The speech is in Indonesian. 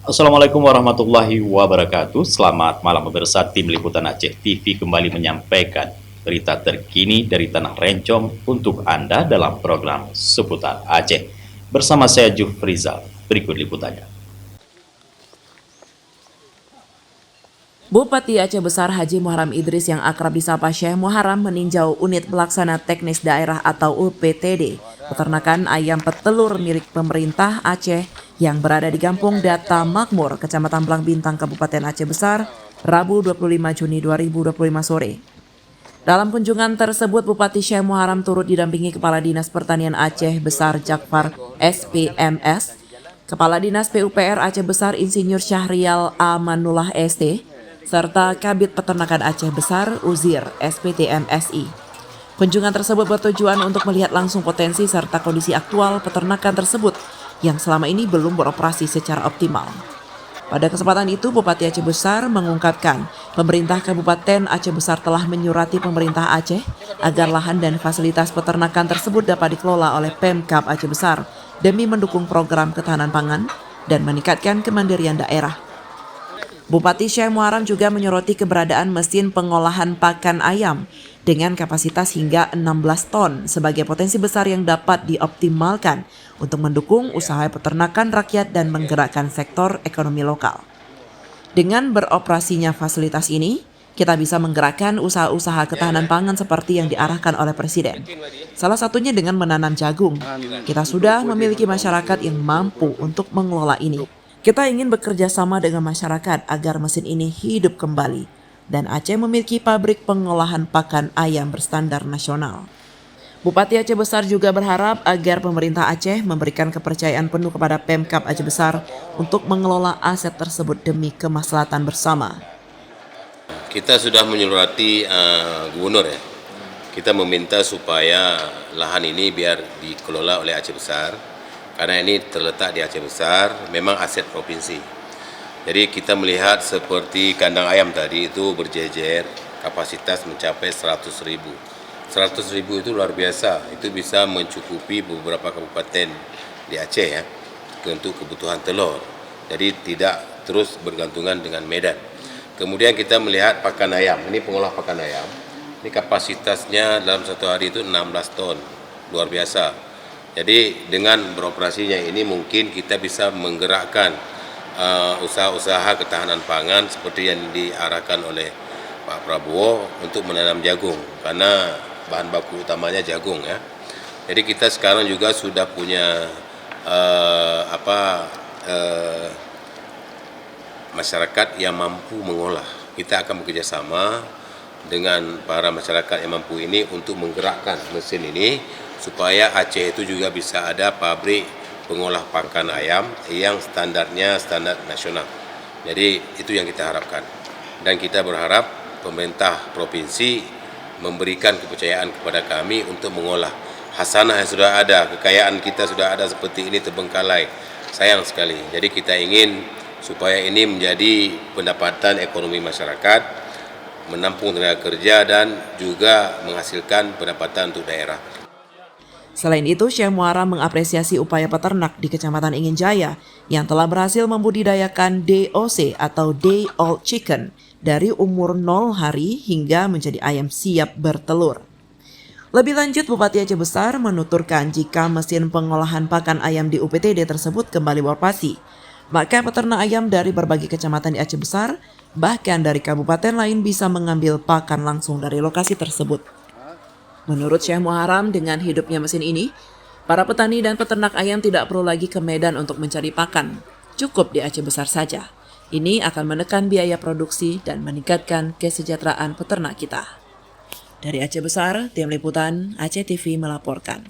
Assalamualaikum warahmatullahi wabarakatuh. Selamat malam pemirsa, tim Liputan Aceh TV kembali menyampaikan berita terkini dari Tanah Rencong untuk Anda dalam program Seputar Aceh. Bersama saya Jufrizal, berikut liputannya. Bupati Aceh Besar Haji Muharram Idris yang akrab disapa Syekh Muharram meninjau unit pelaksana teknis daerah atau UPTD, peternakan ayam petelur milik pemerintah Aceh yang berada di Kampung Data Makmur, Kecamatan Blang Bintang, Kabupaten Aceh Besar, Rabu 25 Juni 2025 sore. Dalam kunjungan tersebut, Bupati Syekh Muharram turut didampingi Kepala Dinas Pertanian Aceh Besar Jakfar SPMS, Kepala Dinas PUPR Aceh Besar Insinyur Syahrial Amanullah ST, serta Kabid Peternakan Aceh Besar Uzir SPTMSI. Kunjungan tersebut bertujuan untuk melihat langsung potensi serta kondisi aktual peternakan tersebut yang selama ini belum beroperasi secara optimal. Pada kesempatan itu, Bupati Aceh Besar mengungkapkan pemerintah Kabupaten Aceh Besar telah menyurati pemerintah Aceh agar lahan dan fasilitas peternakan tersebut dapat dikelola oleh Pemkab Aceh Besar demi mendukung program ketahanan pangan dan meningkatkan kemandirian daerah. Bupati Syekh Muharram juga menyoroti keberadaan mesin pengolahan pakan ayam dengan kapasitas hingga 16 ton sebagai potensi besar yang dapat dioptimalkan untuk mendukung usaha peternakan rakyat dan menggerakkan sektor ekonomi lokal. Dengan beroperasinya fasilitas ini, kita bisa menggerakkan usaha-usaha ketahanan pangan seperti yang diarahkan oleh Presiden. Salah satunya dengan menanam jagung. Kita sudah memiliki masyarakat yang mampu untuk mengelola ini. Kita ingin bekerja sama dengan masyarakat agar mesin ini hidup kembali dan Aceh memiliki pabrik pengolahan pakan ayam berstandar nasional. Bupati Aceh Besar juga berharap agar pemerintah Aceh memberikan kepercayaan penuh kepada Pemkab Aceh Besar untuk mengelola aset tersebut demi kemaslahatan bersama. Kita sudah menyurati gubernur ya. Kita meminta supaya lahan ini biar dikelola oleh Aceh Besar. Karena ini terletak di Aceh Besar, memang aset provinsi. Jadi kita melihat seperti kandang ayam tadi itu berjejer, kapasitas mencapai 100.000. 100.000 itu luar biasa, itu bisa mencukupi beberapa kabupaten di Aceh ya, untuk kebutuhan telur. Jadi tidak terus bergantungan dengan Medan. Kemudian kita melihat pakan ayam, ini pengolah pakan ayam. Ini kapasitasnya dalam satu hari itu 16 ton, luar biasa. Jadi dengan beroperasinya ini mungkin kita bisa menggerakkan usaha-usaha ketahanan pangan seperti yang diarahkan oleh Pak Prabowo untuk menanam jagung karena bahan baku utamanya jagung ya. Jadi kita sekarang juga sudah punya masyarakat yang mampu mengolah. Kita akan bekerjasama dengan para masyarakat yang mampu ini untuk menggerakkan mesin ini supaya Aceh itu juga bisa ada pabrik pengolah pakan ayam yang standarnya standar nasional. Jadi itu yang kita harapkan. Dan kita berharap pemerintah provinsi memberikan kepercayaan kepada kami untuk mengolah hasanah yang sudah ada, kekayaan kita sudah ada seperti ini terbengkalai. Sayang sekali. Jadi kita ingin supaya ini menjadi pendapatan ekonomi masyarakat, menampung tenaga kerja dan juga menghasilkan pendapatan untuk daerah. Selain itu, Syekh Muharram mengapresiasi upaya peternak di Kecamatan Ingin Jaya yang telah berhasil membudidayakan DOC atau Day Old Chicken dari umur 0 hari hingga menjadi ayam siap bertelur. Lebih lanjut, Bupati Aceh Besar menuturkan jika mesin pengolahan pakan ayam di UPTD tersebut kembali beroperasi, maka peternak ayam dari berbagai kecamatan di Aceh Besar, bahkan dari kabupaten lain bisa mengambil pakan langsung dari lokasi tersebut. Menurut Syekh Muharram, dengan hidupnya mesin ini, para petani dan peternak ayam tidak perlu lagi ke Medan untuk mencari pakan. Cukup di Aceh Besar saja. Ini akan menekan biaya produksi dan meningkatkan kesejahteraan peternak kita. Dari Aceh Besar, tim Liputan Aceh TV melaporkan.